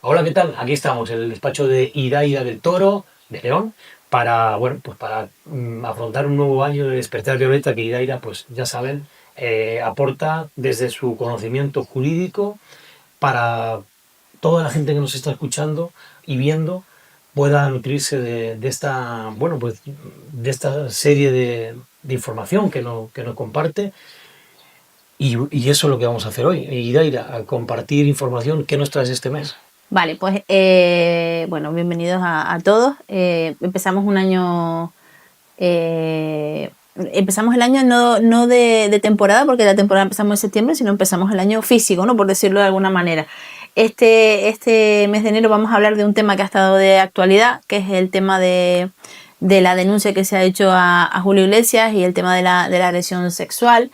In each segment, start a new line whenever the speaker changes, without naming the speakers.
Hola, ¿qué tal? Aquí estamos, en el despacho de Iraida del Toro, de León, para, bueno, pues para afrontar un nuevo año de Despertar Violeta que Iraida, pues ya saben, aporta desde su conocimiento jurídico para toda la gente que nos está escuchando y viendo pueda nutrirse de esta, bueno, pues de esta serie de información que nos comparte y eso es lo que vamos a hacer hoy. Iraida, a compartir información. ¿Qué nos traes este mes?
Vale, pues bueno, bienvenidos a todos. Empezamos un año, empezamos el año no de temporada, porque la temporada empezamos en septiembre, sino empezamos el año físico, ¿no? Por decirlo de alguna manera. Este mes de enero vamos a hablar de un tema que ha estado de actualidad, que es el tema de la denuncia que se ha hecho a Julio Iglesias y el tema de la agresión sexual,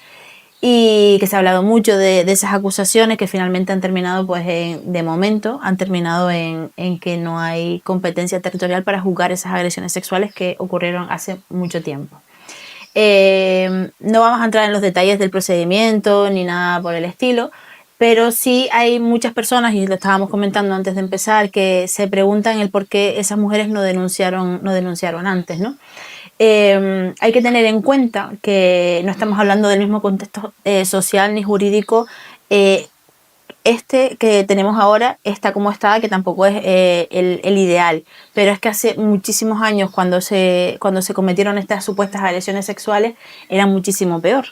y que se ha hablado mucho de esas acusaciones que finalmente han terminado, pues de momento, han terminado en que no hay competencia territorial para juzgar esas agresiones sexuales que ocurrieron hace mucho tiempo. No vamos a entrar en los detalles del procedimiento ni nada por el estilo, pero sí hay muchas personas, y lo estábamos comentando antes de empezar, que se preguntan el por qué esas mujeres no denunciaron antes, ¿no? Hay que tener en cuenta que no estamos hablando del mismo contexto social ni jurídico. Este que tenemos ahora está como está, que tampoco es el ideal, pero es que hace muchísimos años, cuando se cometieron estas supuestas agresiones sexuales, era muchísimo peor.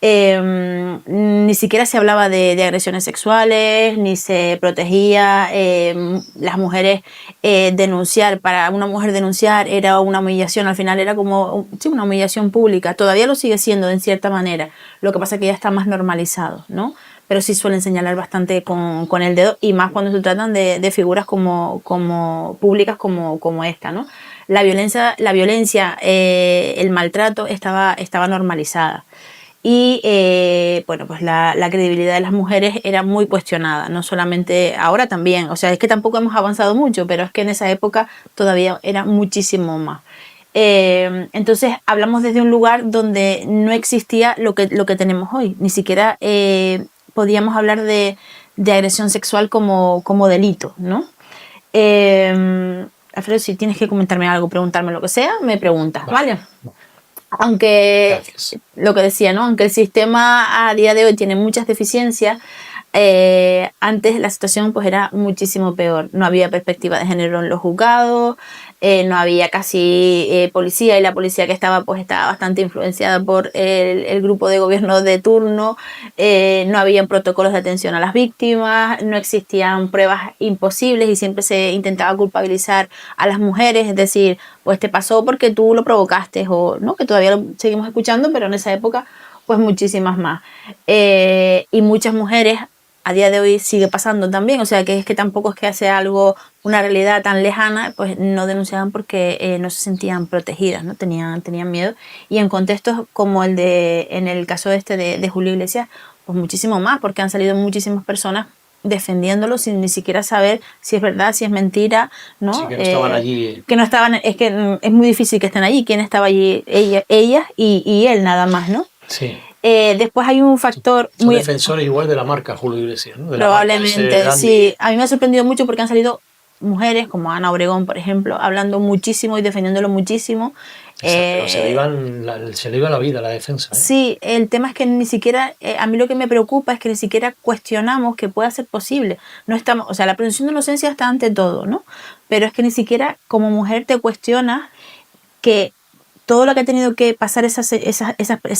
Ni siquiera se hablaba de agresiones sexuales, ni se protegía. Las mujeres, para una mujer denunciar era una humillación, al final era como sí, una humillación pública. Todavía lo sigue siendo en cierta manera, lo que pasa es que ya está más normalizado, ¿no? Pero sí suelen señalar bastante con el dedo, y más cuando se tratan de figuras como públicas como esta, ¿no? La violencia, el maltrato estaba normalizada. Y bueno, pues la credibilidad de las mujeres era muy cuestionada, no solamente ahora, también. O sea, es que tampoco hemos avanzado mucho, pero es que en esa época todavía era muchísimo más. Entonces hablamos desde un lugar donde no existía lo que tenemos hoy. Ni siquiera podíamos hablar de agresión sexual como delito, ¿no? Alfredo, si tienes que comentarme algo, preguntarme lo que sea, me preguntas,
Vale.
¿vale? Aunque
Gracias.
lo que decía, ¿no? Aunque el sistema a día de hoy tiene muchas deficiencias, antes la situación pues era muchísimo peor. No había perspectiva de género en los juzgados, no había casi policía, y la policía que estaba pues estaba bastante influenciada por el grupo de gobierno de turno. No habían protocolos de atención a las víctimas, no existían pruebas imposibles y siempre se intentaba culpabilizar a las mujeres, es decir, pues te pasó porque tú lo provocaste, o no, que todavía lo seguimos escuchando, pero en esa época pues muchísimas más. Y muchas mujeres a día de hoy sigue pasando también, o sea que es que tampoco es que sea algo, una realidad tan lejana, pues no denunciaban porque no se sentían protegidas, ¿no? Tenían miedo, y en contextos como en el caso de Julio Iglesias, pues muchísimo más, porque han salido muchísimas personas defendiéndolo sin ni siquiera saber si es verdad, si es mentira,
Sí,
¿no?
que no estaban allí.
Que no estaban, es que es muy difícil que estén allí. ¿Quién estaba allí? Ellas y él nada más, ¿no?
Sí.
Después hay un factor
Son
muy...
defensores igual de la marca Julio Iglesias, ¿no? De la marca, ese
Probablemente,
branding.
sí. A mí me ha sorprendido mucho porque han salido mujeres como Ana Obregón, por ejemplo, hablando muchísimo y defendiéndolo muchísimo.
Pero se le iba la vida a la defensa, ¿eh?
Sí, el tema es que ni siquiera, a mí lo que me preocupa es que ni siquiera cuestionamos que pueda ser posible. No estamos, o sea, la presunción de inocencia está ante todo, ¿no? Pero es que ni siquiera como mujer te cuestionas que todo lo que ha tenido que pasar esa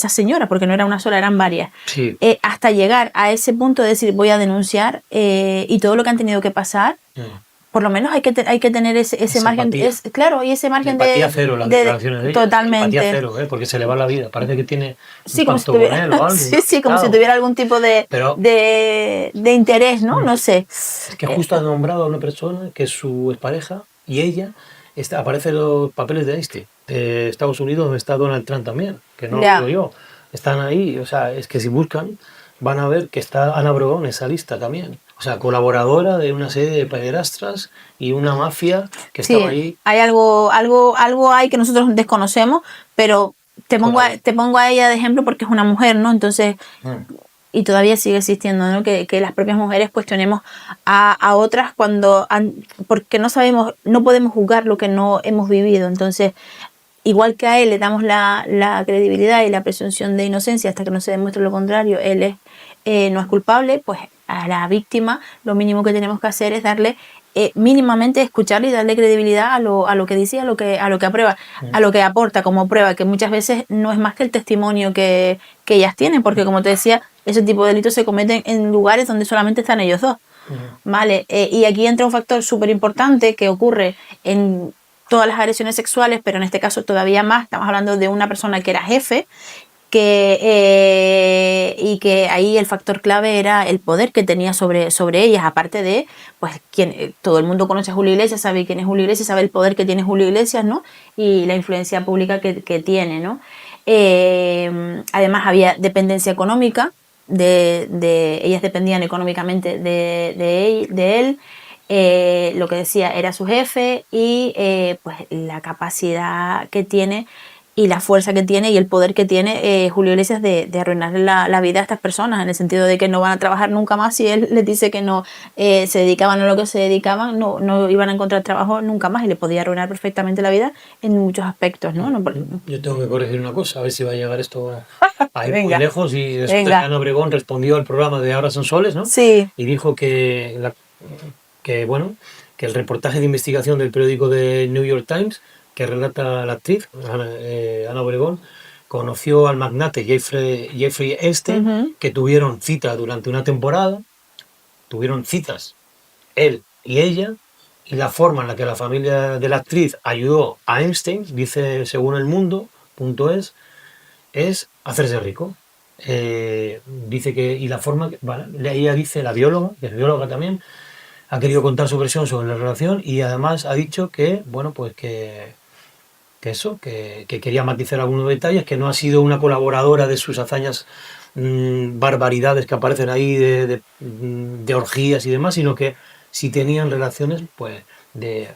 señora, porque no era una sola, eran varias,
Sí.
hasta llegar a ese punto de decir voy a denunciar, y todo lo que han tenido que pasar. Por lo menos hay que tener ese margen, claro, y ese margen
Empatía cero las declaraciones de ella. Empatía
totalmente.
cero, ¿eh? Porque se le va la vida. Parece que tiene un
Sí, como si
pacto con
tuviera,
él o algo.
sí, sí, como si tuviera algún tipo
Pero
de interés, ¿no? No sé.
es que justo ha nombrado a una persona que es su expareja y ella aparece en los papeles de Einstein, de Estados Unidos, donde está Donald Trump también, que no lo
Ya.
digo yo. Están ahí, o sea, es que si buscan van a ver que está Ana Obregón en esa lista también. O sea, colaboradora de una serie de pederastras y una mafia que estaba
Sí,
ahí.
hay algo hay que nosotros desconocemos, pero te pongo a ella de ejemplo porque es una mujer, ¿no? Entonces, y todavía sigue existiendo, ¿no? Que las propias mujeres cuestionemos a otras porque no sabemos, no podemos juzgar lo que no hemos vivido. Entonces, igual que a él le damos la credibilidad y la presunción de inocencia hasta que no se demuestre lo contrario, no es culpable, pues a la víctima lo mínimo que tenemos que hacer es darle mínimamente escucharle y darle credibilidad a lo que dice, a lo que aprueba, a lo que aporta como prueba, que muchas veces no es más que el testimonio que ellas tienen, porque como te decía, ese tipo de delitos se cometen en lugares donde solamente están ellos dos. ¿Vale? Y aquí entra un factor súper importante que ocurre en todas las agresiones sexuales, pero en este caso todavía más. Estamos hablando de una persona que era jefe, y que ahí el factor clave era el poder que tenía sobre ellas, aparte de, pues, todo el mundo conoce a Julio Iglesias, sabe quién es Julio Iglesias, sabe el poder que tiene Julio Iglesias, ¿no? Y la influencia pública que tiene, ¿no? Además había dependencia económica, ellas dependían económicamente de él. Lo que decía era su jefe y pues la capacidad que tiene y la fuerza que tiene y el poder que tiene Julio Iglesias de arruinarle la vida a estas personas, en el sentido de que no van a trabajar nunca más. Si él les dice que no se dedicaban a lo que se dedicaban, no iban a encontrar trabajo nunca más, y le podía arruinar perfectamente la vida en muchos aspectos, ¿no?
Yo tengo que corregir una cosa, a ver si va a llegar esto a ir muy
Venga.
lejos. Y después Ana Obregón respondió al programa de Ahora son soles, ¿no?
Sí.
Y dijo que el reportaje de investigación del periódico de New York Times, que relata a la actriz Ana Obregón, conoció al magnate Jeffrey Epstein, que tuvieron cita durante una temporada, tuvieron citas él y ella, y la forma en la que la familia de la actriz ayudó a Epstein, dice según El Mundo.es, es hacerse rico. Dice que, y la forma, ella dice, la bióloga, que es bióloga también, ha querido contar su versión sobre la relación, y además ha dicho que, bueno, pues que quería matizar algunos detalles, que no ha sido una colaboradora de sus hazañas, barbaridades que aparecen ahí de orgías y demás, sino que sí tenían relaciones, pues, de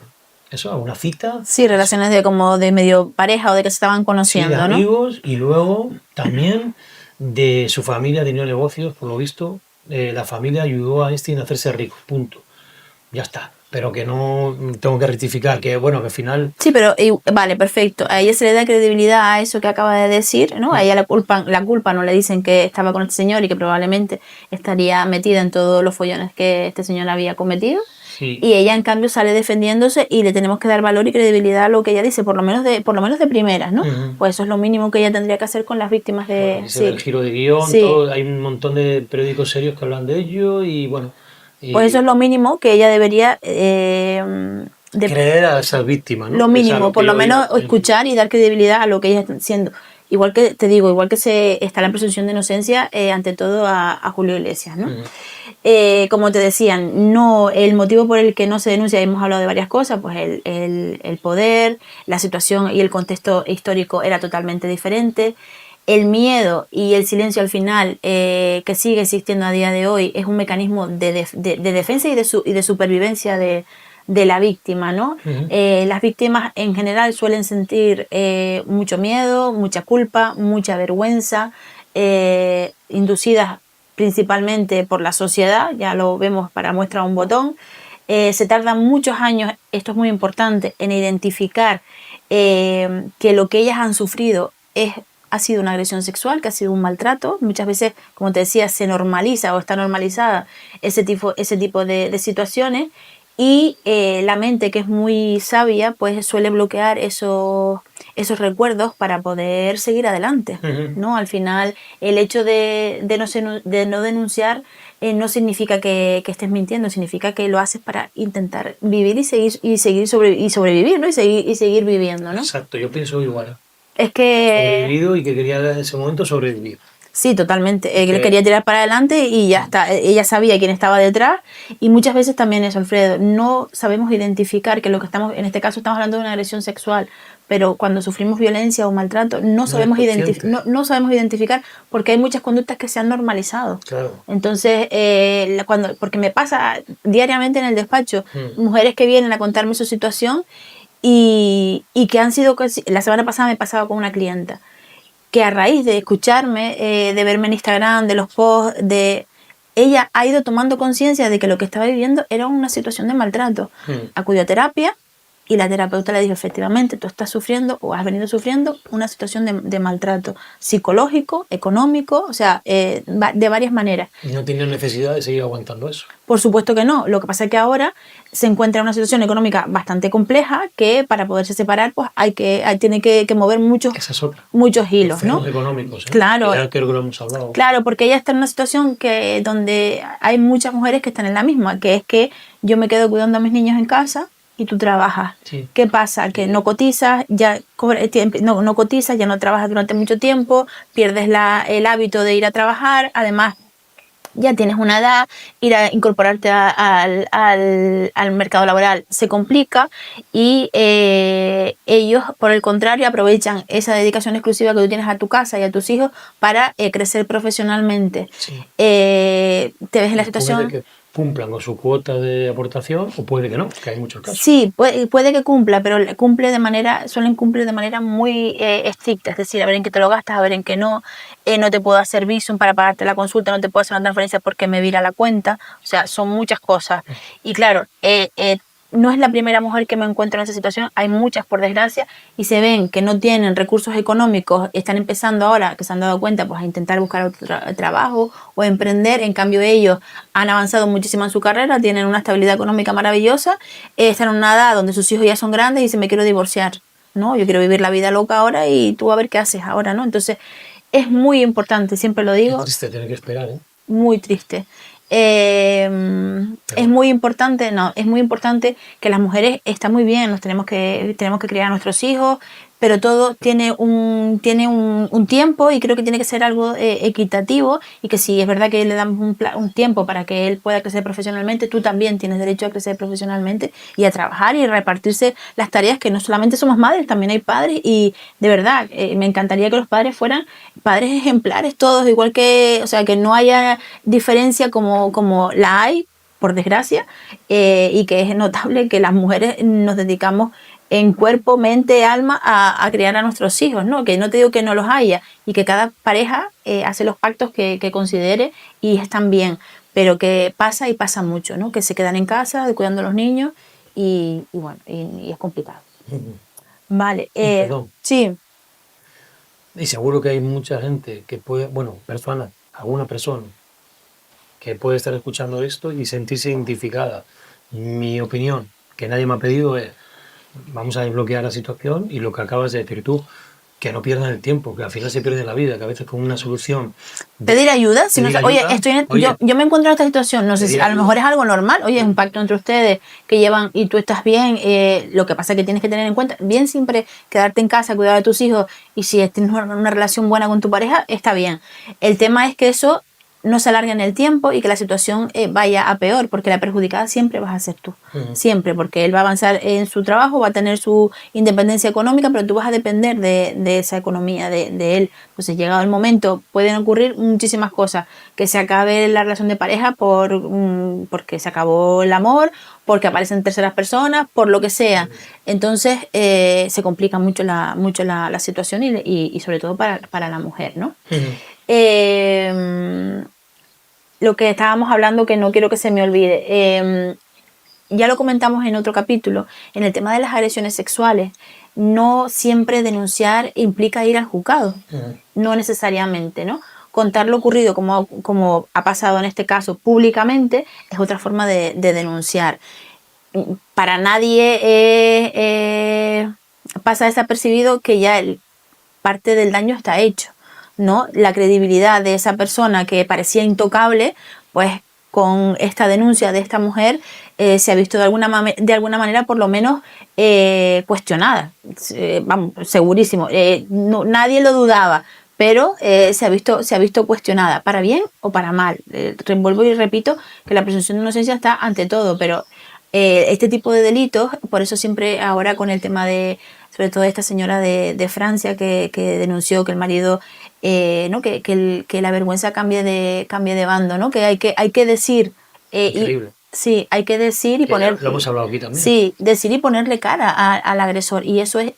eso, a una cita.
Sí, relaciones de medio pareja o de que se estaban conociendo,
sí, de
¿no?
amigos, y luego también de su familia tenía negocios, por lo visto. La familia ayudó a Einstein a hacerse rico, punto. Ya está. Pero que no tengo que rectificar, que bueno, que al final...
Sí, pero vale, perfecto. A ella se le da credibilidad a eso que acaba de decir, ¿no? A ella la culpa no le dicen que estaba con este señor y que probablemente estaría metida en todos los follones que este señor había cometido.
Sí.
Y ella, en cambio, sale defendiéndose, y le tenemos que dar valor y credibilidad a lo que ella dice, por lo menos de primeras, ¿no? Pues eso es lo mínimo que ella tendría que hacer con las víctimas de...
Bueno, el giro de guión, todo, hay un montón de periódicos serios que hablan de ello, y bueno...
Pues eso es lo mínimo que ella debería
creer a esas víctimas, ¿no?
Lo mínimo, por lo menos escuchar y dar credibilidad a lo que ellas están haciendo. Igual que te digo, igual que está la presunción de inocencia, ante todo a Julio Iglesias, ¿no? Como te decían, no, el motivo por el que no se denuncia, hemos hablado de varias cosas, pues el poder, la situación y el contexto histórico era totalmente diferente. El miedo y el silencio al final, que sigue existiendo a día de hoy, es un mecanismo de defensa y de supervivencia de la víctima, ¿no? Las víctimas en general suelen sentir mucho miedo, mucha culpa, mucha vergüenza, inducidas principalmente por la sociedad, ya lo vemos para muestra un botón. Se tardan muchos años, esto es muy importante, en identificar que lo que ellas han sufrido ha sido una agresión sexual, que ha sido un maltrato. Muchas veces, como te decía, se normaliza o está normalizada ese tipo de situaciones, y la mente, que es muy sabia, pues suele bloquear esos recuerdos para poder seguir adelante, ¿no? Al final, el hecho de no denunciar no significa que estés mintiendo, significa que lo haces para intentar vivir y sobrevivir, ¿no? Y seguir viviendo, ¿no?
Exacto, yo pienso igual.
Es que...
Sobrevivido, y que quería en ese momento sobrevivir.
Sí, totalmente. Él quería tirar para adelante y ya está. Ella sabía quién estaba detrás, y muchas veces también eso, Alfredo. No sabemos identificar que en este caso estamos hablando de una agresión sexual, pero cuando sufrimos violencia o maltrato no sabemos identificar, porque hay muchas conductas que se han normalizado. Claro. Entonces, porque me pasa diariamente en el despacho, mujeres que vienen a contarme su situación y que han sido... La semana pasada me pasaba con una clienta. que a raíz de escucharme, de verme en Instagram, de los posts, ella ha ido tomando conciencia de que lo que estaba viviendo era una situación de maltrato. Acudió a terapia y la terapeuta le dijo, efectivamente, tú estás sufriendo o has venido sufriendo una situación de maltrato psicológico, económico, o sea, de varias maneras.
Y no tiene necesidad de seguir aguantando eso.
Por supuesto que no. Lo que pasa es que ahora se encuentra en una situación económica bastante compleja que para poderse separar pues tiene que mover muchos hilos, ¿no?
Económicos, ¿eh?
Claro.
Ya creo que lo hemos hablado.
Claro, porque ella está en una situación donde hay muchas mujeres que están en la misma, que es que yo me quedo cuidando a mis niños en casa y tú trabajas.
Sí.
¿Qué pasa? Que no cotizas, no cotizas, ya no trabajas durante mucho tiempo, pierdes el hábito de ir a trabajar, además ya tienes una edad, ir a incorporarte al mercado laboral se complica y ellos, por el contrario, aprovechan esa dedicación exclusiva que tú tienes a tu casa y a tus hijos para crecer profesionalmente.
Sí.
Te ves en la situación...
Puede que cumplan con su cuota de aportación o puede que no, que hay muchos casos.
Sí, puede que cumpla, pero suelen cumplir de manera muy estricta, es decir, a ver en qué te lo gastas, a ver en qué no te puedo hacer visum para pagarte la consulta, no te puedo hacer una transferencia porque me vira la cuenta, o sea, son muchas cosas. Y claro, no es la primera mujer que me encuentro en esa situación, hay muchas por desgracia, y se ven que no tienen recursos económicos, están empezando ahora, que se han dado cuenta, pues a intentar buscar otro trabajo o emprender. En cambio ellos han avanzado muchísimo en su carrera, tienen una estabilidad económica maravillosa, están en una edad donde sus hijos ya son grandes y dicen, me quiero divorciar, ¿no? Yo quiero vivir la vida loca ahora y tú a ver qué haces ahora, ¿no? Entonces es muy importante, siempre lo digo.
Qué triste tener que esperar, ¿eh?
Muy triste. Es muy importante, que las mujeres, está muy bien, tenemos que criar a nuestros hijos, pero todo tiene un tiempo y creo que tiene que ser algo equitativo, y que si es verdad que le damos un tiempo para que él pueda crecer profesionalmente, tú también tienes derecho a crecer profesionalmente y a trabajar y repartirse las tareas, que no solamente somos madres, también hay padres, y de verdad me encantaría que los padres fueran padres ejemplares todos, igual que, o sea, que no haya diferencia como la hay, por desgracia, y que es notable que las mujeres nos dedicamos en cuerpo, mente, alma a criar a nuestros hijos, ¿no? Que no te digo que no los haya, y que cada pareja hace los pactos que considere y están bien, pero que pasa y pasa mucho, ¿no? Que se quedan en casa cuidando a los niños y bueno, y es complicado. Vale.
Perdón.
Sí.
Y seguro que hay mucha gente que puede, alguna persona que puede estar escuchando esto y sentirse identificada. Mi opinión, que nadie me ha pedido, es: vamos a desbloquear la situación, y lo que acabas de decir tú, que no pierdan el tiempo, que al final se pierde la vida, que a veces con una solución...
Pedir ayuda. Yo me encuentro en esta situación, no sé si a lo mejor es algo normal, oye, es un pacto entre ustedes que llevan y tú estás bien, lo que pasa es que tienes que tener en cuenta, bien siempre quedarte en casa, cuidar de tus hijos, y si tienes una relación buena con tu pareja, está bien. El tema es que eso no se alargue en el tiempo y que la situación vaya a peor, porque la perjudicada siempre vas a ser tú, siempre, porque él va a avanzar en su trabajo, va a tener su independencia económica, pero tú vas a depender de esa economía de él. Entonces, llegado el momento, pueden ocurrir muchísimas cosas: que se acabe la relación de pareja porque se acabó el amor, porque aparecen terceras personas, por lo que sea. Entonces se complica mucho la situación y sobre todo para la mujer, ¿no? Lo que estábamos hablando, que no quiero que se me olvide, ya lo comentamos en otro capítulo, en el tema de las agresiones sexuales. No siempre denunciar implica ir al juzgado, no necesariamente, ¿no? Contar lo ocurrido, como ha pasado en este caso públicamente, es otra forma de denunciar. Para nadie pasa desapercibido que ya parte del daño está hecho, ¿no? La credibilidad de esa persona que parecía intocable, pues con esta denuncia de esta mujer se ha visto de alguna manera por lo menos cuestionada. Vamos, segurísimo. Nadie lo dudaba, pero se ha visto cuestionada, para bien o para mal. Vuelvo y repito que la presunción de inocencia está ante todo, pero este tipo de delitos, por eso siempre ahora con el tema sobre todo esta señora de Francia que denunció que el marido, ¿no? que la vergüenza cambie de bando, ¿no? Que hay que decir, Sí, hay que decir y
Que
poner...
lo hemos hablado aquí también.
Sí, decir y ponerle cara al agresor. Y eso es,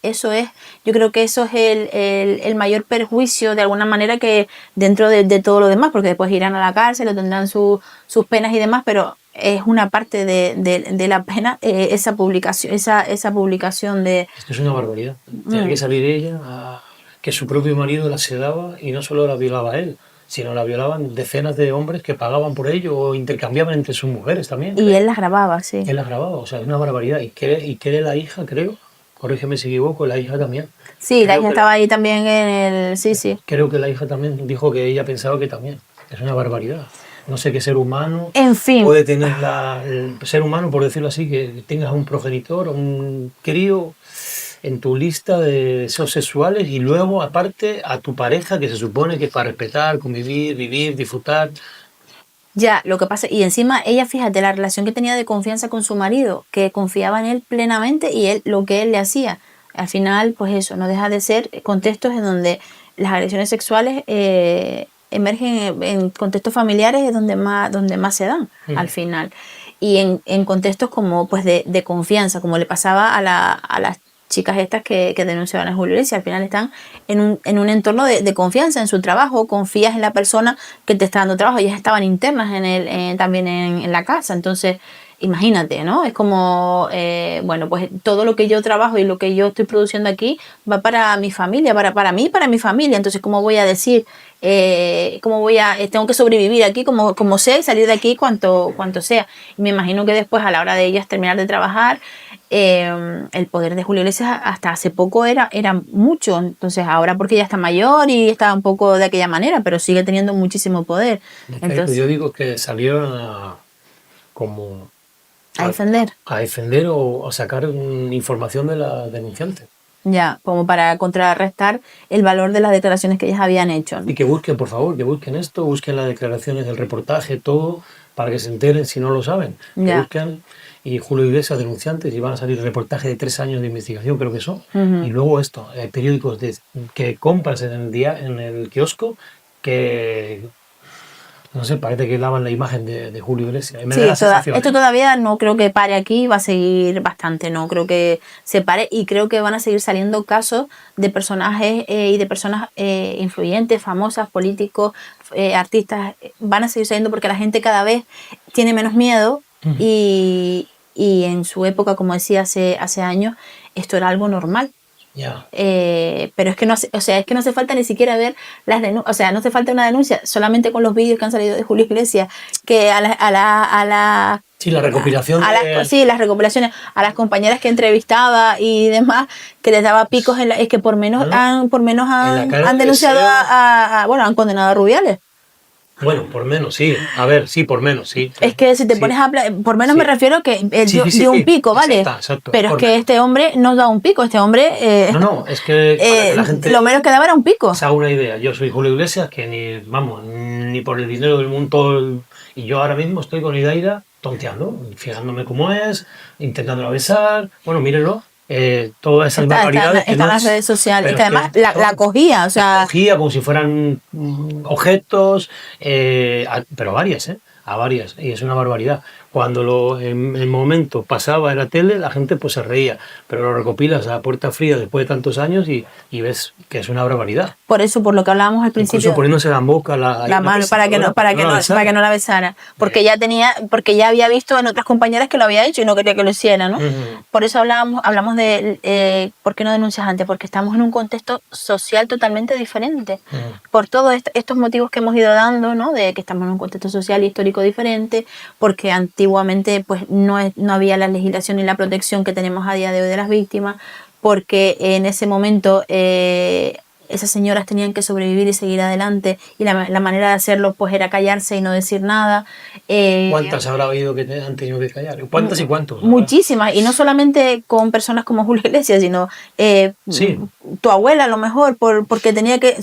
yo creo que eso es el mayor perjuicio de alguna manera que dentro de todo lo demás, porque después irán a la cárcel o tendrán sus penas y demás, pero es una parte de la pena esa publicación de...
Es que es una barbaridad. Tiene que salir ella que su propio marido la sedaba y no solo la violaba a él, sino la violaban decenas de hombres que pagaban por ello o intercambiaban entre sus mujeres también.
Y él las grababa, sí.
Él las grababa, o sea, es una barbaridad. Y que la hija, creo, corrígeme si equivoco, la hija también.
Sí, la hija estaba ahí también en el... Sí, sí.
Creo que la hija también dijo que ella pensaba que también. Es una barbaridad. No sé qué ser humano
En fin.
puede tener el ser humano, por decirlo así, que tengas un progenitor o un crío en tu lista de deseos sexuales y luego, aparte, a tu pareja, que se supone que es para respetar, convivir, vivir, disfrutar.
Ya, lo que pasa, y encima ella, fíjate, la relación que tenía de confianza con su marido, que confiaba en él plenamente y él lo que él le hacía. Al final, pues eso, no deja de ser contextos en donde las agresiones sexuales emergen en contextos familiares, es donde más se dan al final. Y en contextos como pues de confianza, como le pasaba a las chicas estas que denunciaban a Julio Iglesias, al final están en un entorno de confianza en su trabajo, confías en la persona que te está dando trabajo, ellas estaban internas también en la casa, entonces imagínate, ¿no? Es como, bueno, pues todo lo que yo trabajo y lo que yo estoy produciendo aquí va para mi familia, para mí y para mi familia, entonces ¿cómo voy a decir? Tengo que sobrevivir aquí como sea y salir de aquí cuanto sea. Y me imagino que después, a la hora de ellas terminar de trabajar, el poder de Julio Iglesias hasta hace poco era mucho, entonces ahora porque ya está mayor y está un poco de aquella manera, pero sigue teniendo muchísimo poder. Entonces,
Yo digo que salieron como
a defender.
A defender o a sacar información de la denunciante.
Ya, como para contrarrestar el valor de las declaraciones que ellas habían hecho, ¿no?
Y que busquen, por favor, que busquen esto, busquen las declaraciones del reportaje, todo, para que se enteren si no lo saben. Que busquen, y Julio Iglesias, denunciantes, y van a salir reportajes de 3 años de investigación, creo que son. Y luego esto, periódicos que compras en el kiosco, que... No sé, parece que lavan la imagen de Julio Iglesias.
Sí, esto todavía no creo que pare aquí, va a seguir bastante, no creo que se pare y creo que van a seguir saliendo casos de personajes y de personas influyentes, famosas, políticos, artistas, van a seguir saliendo porque la gente cada vez tiene menos miedo y en su época, como decía hace años, esto era algo normal.
Yeah.
Pero es que no hace falta ni siquiera ver las denuncias, o sea, no hace falta una denuncia, solamente con los vídeos que han salido de Julio Iglesias, que
sí, la recopilación
las recopilaciones a las compañeras que entrevistaba y demás, que les daba picos es que por menos han denunciado han condenado a Rubiales.
Bueno, por menos, sí. A ver, sí, por menos, sí.
Es que si te pones a hablar, por menos me refiero que dio un pico, ¿vale?
Exacto.
Pero es que este hombre no da un pico, este hombre...
no, es que la gente...
Lo menos que daba era un pico.
Se haga una idea, yo soy Julio Iglesias, que ni por el dinero del mundo... Y yo ahora mismo estoy con Idaira tonteando, fijándome cómo es, intentándola besar, bueno, mírenlo. Todas esas barbaridades
está en las redes sociales, que además la cogía, o sea...
La cogía como si fueran objetos, pero a varias, y es una barbaridad. Cuando en el momento pasaba en la tele, la gente pues se reía, pero lo recopilas a puerta fría después de tantos años y ves que es una barbaridad.
Por eso, por lo que hablábamos al principio.
Incluso poniéndose la boca la
mano para que no la besara, porque ya había visto en otras compañeras que lo había hecho y no quería que lo hiciera, ¿no? Por eso hablamos de ¿por qué no denuncias antes? Porque estamos en un contexto social totalmente diferente. Por todos estos motivos que hemos ido dando, ¿no? De que estamos en un contexto social y histórico diferente, porque antiguamente pues no había la legislación ni la protección que tenemos a día de hoy de las víctimas, porque en ese momento esas señoras tenían que sobrevivir y seguir adelante y la manera de hacerlo pues era callarse y no decir nada.
¿Cuántas habrá habido que han tenido que callar? ¿Cuántas y cuántos?
Muchísimas, y no solamente con personas como Julio Iglesias, sino tu abuela a lo mejor, porque tenía que,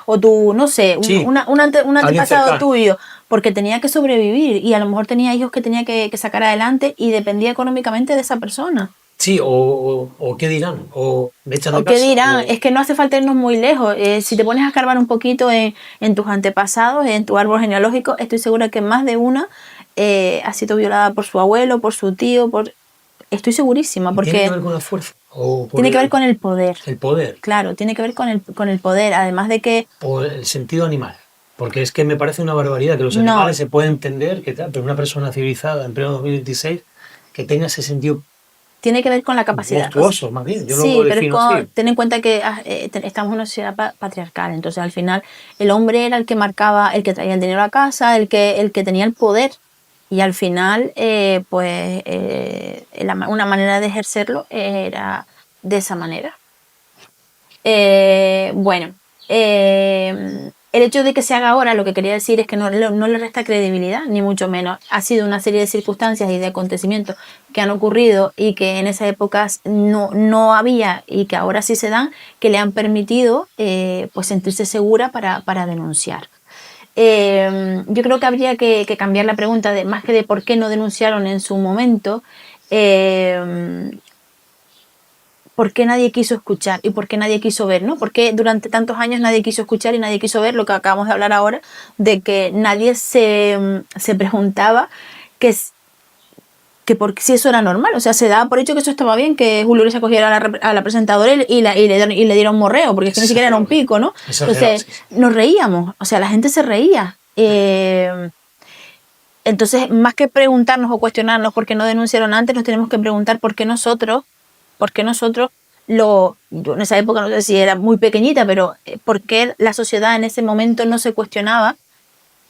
o tu, no sé, un antepasado tuyo, porque tenía que sobrevivir y a lo mejor tenía hijos que tenía que sacar adelante y dependía económicamente de esa persona.
Sí, o qué dirán, o me echan de casa.
¿O qué dirán? Es que no hace falta irnos muy lejos. Si te pones a escarbar un poquito en tus antepasados, en tu árbol genealógico, estoy segura que más de una ha sido violada por su abuelo, por su tío, estoy segurísima, porque
¿Tiene que ver con la fuerza?
tiene que ver con el poder.
El poder.
Claro, tiene que ver con el poder, además de que...
O el sentido animal. Porque es que me parece una barbaridad que los animales se pueden entender, pero una persona civilizada en pleno 2026 que tenga ese sentido.
Tiene que ver con la capacidad.
Monstruoso, más bien. Yo
sí,
lo
pero
defino así.
ten en cuenta que estamos en una sociedad patriarcal, entonces al final el hombre era el que marcaba, el que traía el dinero a casa, el que tenía el poder, y al final una manera de ejercerlo era de esa manera. Bueno, el hecho de que se haga ahora, lo que quería decir es que no le resta credibilidad, ni mucho menos. Ha sido una serie de circunstancias y de acontecimientos que han ocurrido y que en esas épocas no había y que ahora sí se dan, que le han permitido pues sentirse segura para denunciar. Yo creo que habría que cambiar la pregunta, más que de por qué no denunciaron en su momento, por qué nadie quiso escuchar y por qué nadie quiso ver, ¿no? Porque durante tantos años nadie quiso escuchar y nadie quiso ver, lo que acabamos de hablar ahora, de que nadie se preguntaba que si eso era normal. O sea, se daba por hecho que eso estaba bien, que Julio Iglesias cogiera a la presentadora y le diera un morreo, porque es que ni siquiera era un pico, ¿no? Entonces nos reíamos, o sea, la gente se reía. Entonces, más que preguntarnos o cuestionarnos por qué no denunciaron antes, nos tenemos que preguntar por qué nosotros, yo en esa época no sé si era muy pequeñita, pero por qué la sociedad en ese momento no se cuestionaba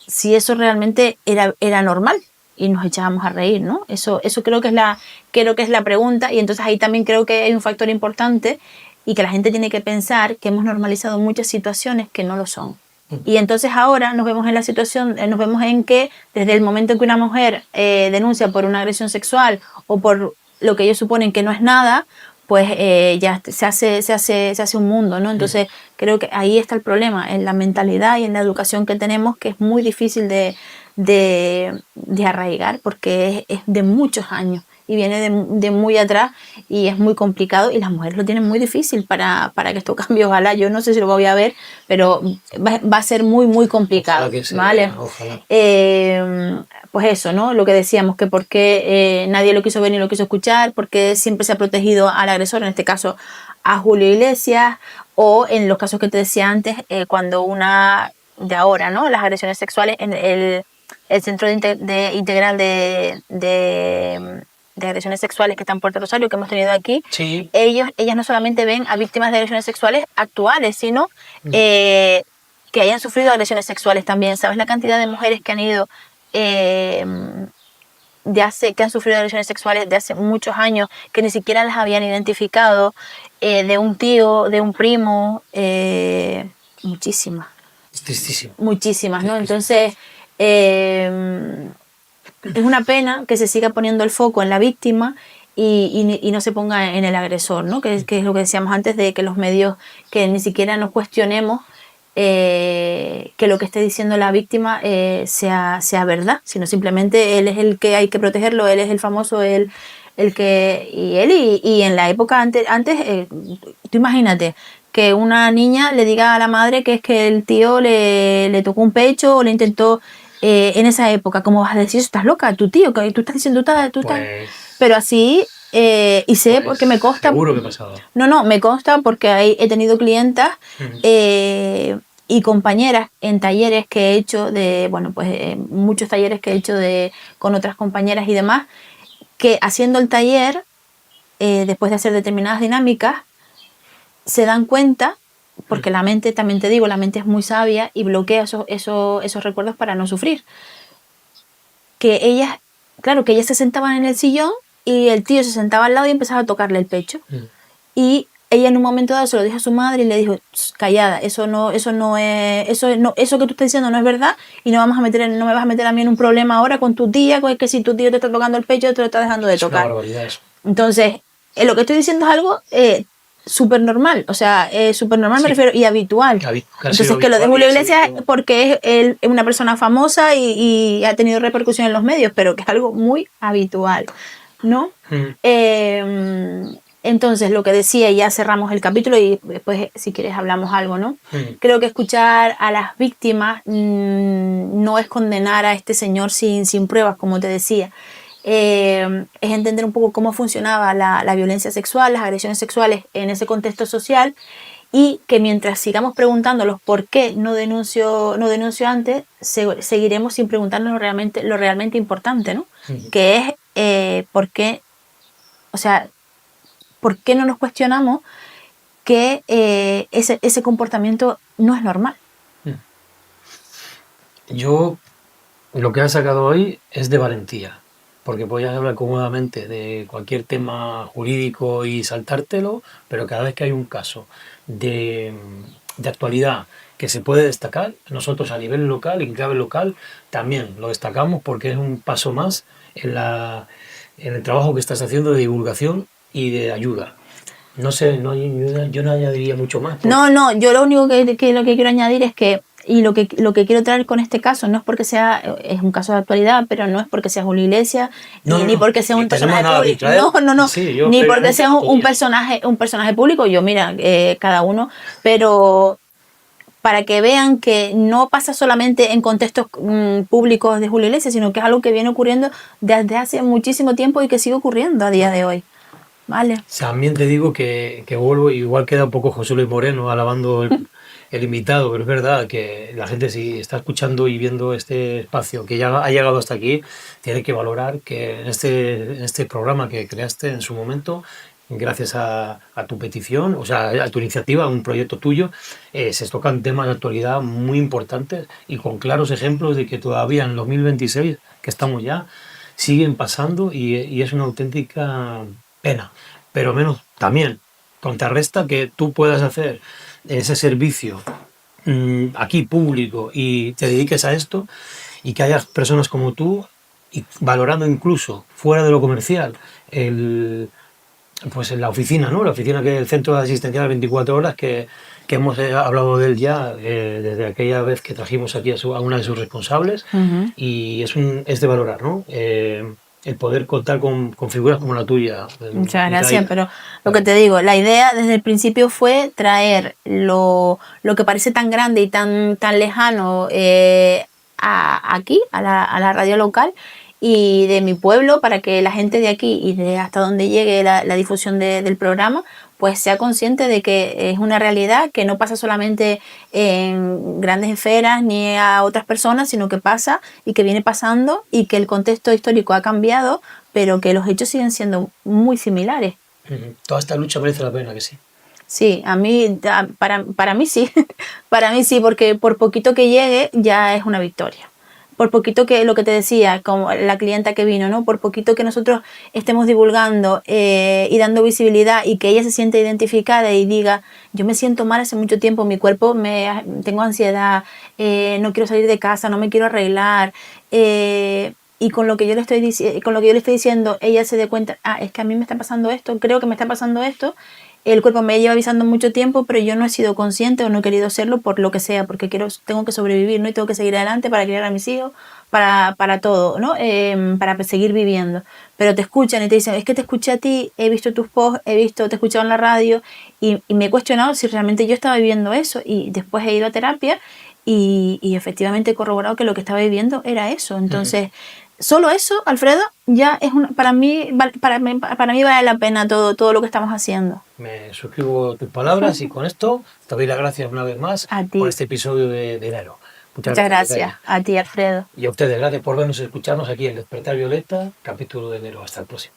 si eso realmente era normal y nos echábamos a reír, ¿no? Eso creo que es la pregunta, y entonces ahí también creo que hay un factor importante y que la gente tiene que pensar que hemos normalizado muchas situaciones que no lo son. Y entonces ahora nos vemos en que desde el momento en que una mujer denuncia por una agresión sexual o por lo que ellos suponen que no es nada, pues ya se hace un mundo, ¿no? Entonces creo que ahí está el problema, en la mentalidad y en la educación que tenemos, que es muy difícil de arraigar, porque es de muchos años y viene de muy atrás y es muy complicado, y las mujeres lo tienen muy difícil para que esto cambie. Ojalá, yo no sé si lo voy a ver, pero va a ser muy, muy complicado.
Ojalá que sea,
¿vale?
Ojalá.
Pues eso, ¿no? Lo que decíamos, que por qué nadie lo quiso ver ni lo quiso escuchar, porque siempre se ha protegido al agresor, en este caso a Julio Iglesias, o en los casos que te decía antes, cuando de ahora, ¿no? Las agresiones sexuales en el Centro Integral de agresiones sexuales que está en Puerto Rosario, que hemos tenido aquí,
sí.
Ellas no solamente ven a víctimas de agresiones sexuales actuales, sino que hayan sufrido agresiones sexuales también. ¿Sabes la cantidad de mujeres que han ido que han sufrido agresiones sexuales de hace muchos años, que ni siquiera las habían identificado, de un tío, de un primo? Muchísimas.
Es tristísimo.
Muchísimas, ¿no? Entonces, es una pena que se siga poniendo el foco en la víctima y no se ponga en el agresor, ¿no? Que es lo que decíamos antes, de que los medios, que ni siquiera nos cuestionemos que lo que esté diciendo la víctima sea verdad, sino simplemente él es el que hay que protegerlo, él es el famoso, y en la época antes tú imagínate que una niña le diga a la madre que es que el tío le tocó un pecho o le intentó, en esa época, ¿cómo vas a decir eso? ¿Estás loca? Tu tío, que tú estás diciendo, pero así, y sé, pues, porque me consta.
Seguro que he pasado.
No, me consta porque he tenido clientas y compañeras en talleres que he hecho muchos talleres que he hecho con otras compañeras y demás, que haciendo el taller, después de hacer determinadas dinámicas, se dan cuenta, porque la mente, también te digo, la mente es muy sabia y bloquea esos recuerdos para no sufrir. Que ellas se sentaban en el sillón y el tío se sentaba al lado y empezaba a tocarle el pecho. Y ella en un momento dado se lo dijo a su madre y le dijo: callada, eso que tú estás diciendo no es verdad, y no me vas a meter a mí en un problema ahora con tu tía, que si tu tío te está tocando el pecho te lo está dejando de tocar.
Es una barbaridad eso.
Entonces, lo que estoy diciendo es algo súper normal, o sea, súper normal, sí. Me refiero, y habitual. Entonces, que lo de Julio Iglesias porque es una persona famosa y ha tenido repercusión en los medios, pero que es algo muy habitual, ¿no? Entonces, lo que decía, y ya cerramos el capítulo y después, si quieres, hablamos algo, ¿no? Creo que escuchar a las víctimas no es condenar a este señor sin pruebas, como te decía. Es entender un poco cómo funcionaba la violencia sexual, las agresiones sexuales en ese contexto social, y que mientras sigamos preguntándolos por qué no denuncio antes, seguiremos sin preguntarnos lo realmente importante, ¿no? Que es por qué, o sea, ¿por qué no nos cuestionamos que ese comportamiento no es normal?
Yo lo que he sacado hoy es de valentía, porque podías hablar cómodamente de cualquier tema jurídico y saltártelo, pero cada vez que hay un caso de actualidad que se puede destacar, nosotros a nivel local, en clave local, también lo destacamos porque es un paso más en el trabajo que estás haciendo de divulgación y de ayuda. No sé, yo no añadiría mucho más.
No, yo lo único que quiero añadir es que, y lo que quiero traer con este caso, no es porque es un caso de actualidad, pero no es porque seas una iglesia, ni porque sea un personaje público. No, sí, ni porque sea un personaje público. Yo, mira, cada uno, pero para que vean que no pasa solamente en contextos públicos de Julio Iglesias, sino que es algo que viene ocurriendo desde hace muchísimo tiempo y que sigue ocurriendo a día de hoy. Vale.
También te digo que vuelvo, igual queda un poco José Luis Moreno alabando el invitado, pero es verdad que la gente, si está escuchando y viendo este espacio que ya ha llegado hasta aquí, tiene que valorar que en este programa que creaste en su momento, gracias a tu petición, o sea, a tu iniciativa, a un proyecto tuyo, se tocan temas de actualidad muy importantes y con claros ejemplos de que todavía en 2026, que estamos ya, siguen pasando y es una auténtica pena. Pero menos también contrarresta que tú puedas hacer ese servicio aquí público y te dediques a esto y que haya personas como tú y valorando incluso fuera de lo comercial pues en la oficina, ¿no? La oficina que es el centro de asistencia de 24 horas que hemos hablado de él ya desde aquella vez que trajimos aquí a una de sus responsables y es de valorar, ¿no? El poder contar con figuras como la tuya.
Muchas gracias, pero lo que te digo, la idea desde el principio fue traer lo que parece tan grande y tan lejano aquí, a la radio local y de mi pueblo, para que la gente de aquí y de hasta donde llegue la difusión del programa, pues sea consciente de que es una realidad que no pasa solamente en grandes esferas ni a otras personas, sino que pasa y que viene pasando y que el contexto histórico ha cambiado, pero que los hechos siguen siendo muy similares.
Toda esta lucha merece la pena, que sí.
Sí, para mí sí, para mí sí, porque por poquito que llegue ya es una victoria. Por poquito que, lo que te decía, como la clienta que vino, ¿no? Por poquito que nosotros estemos divulgando y dando visibilidad y que ella se siente identificada y diga, yo me siento mal hace mucho tiempo, mi cuerpo, tengo ansiedad, no quiero salir de casa, no me quiero arreglar, y con lo que yo le estoy diciendo, ella se dé cuenta, es que a mí me está pasando esto, creo que me está pasando esto. El cuerpo me lleva avisando mucho tiempo, pero yo no he sido consciente o no he querido serlo por lo que sea, porque tengo que sobrevivir, ¿no? Y tengo que seguir adelante para criar a mis hijos, para todo, ¿no? Para seguir viviendo. Pero te escuchan y te dicen, es que te escuché a ti, he visto tus posts, te he escuchado en la radio y me he cuestionado si realmente yo estaba viviendo eso. Y después he ido a terapia y efectivamente he corroborado que lo que estaba viviendo era eso. Entonces... Solo eso, Alfredo, ya es para mí vale la pena todo lo que estamos haciendo.
Me suscribo tus palabras y con esto te doy las gracias una vez más por este episodio de enero.
Muchas gracias a ti, Alfredo.
Y a ustedes, gracias por vernos y escucharnos aquí en Despertar Violeta, capítulo de enero. Hasta el próximo.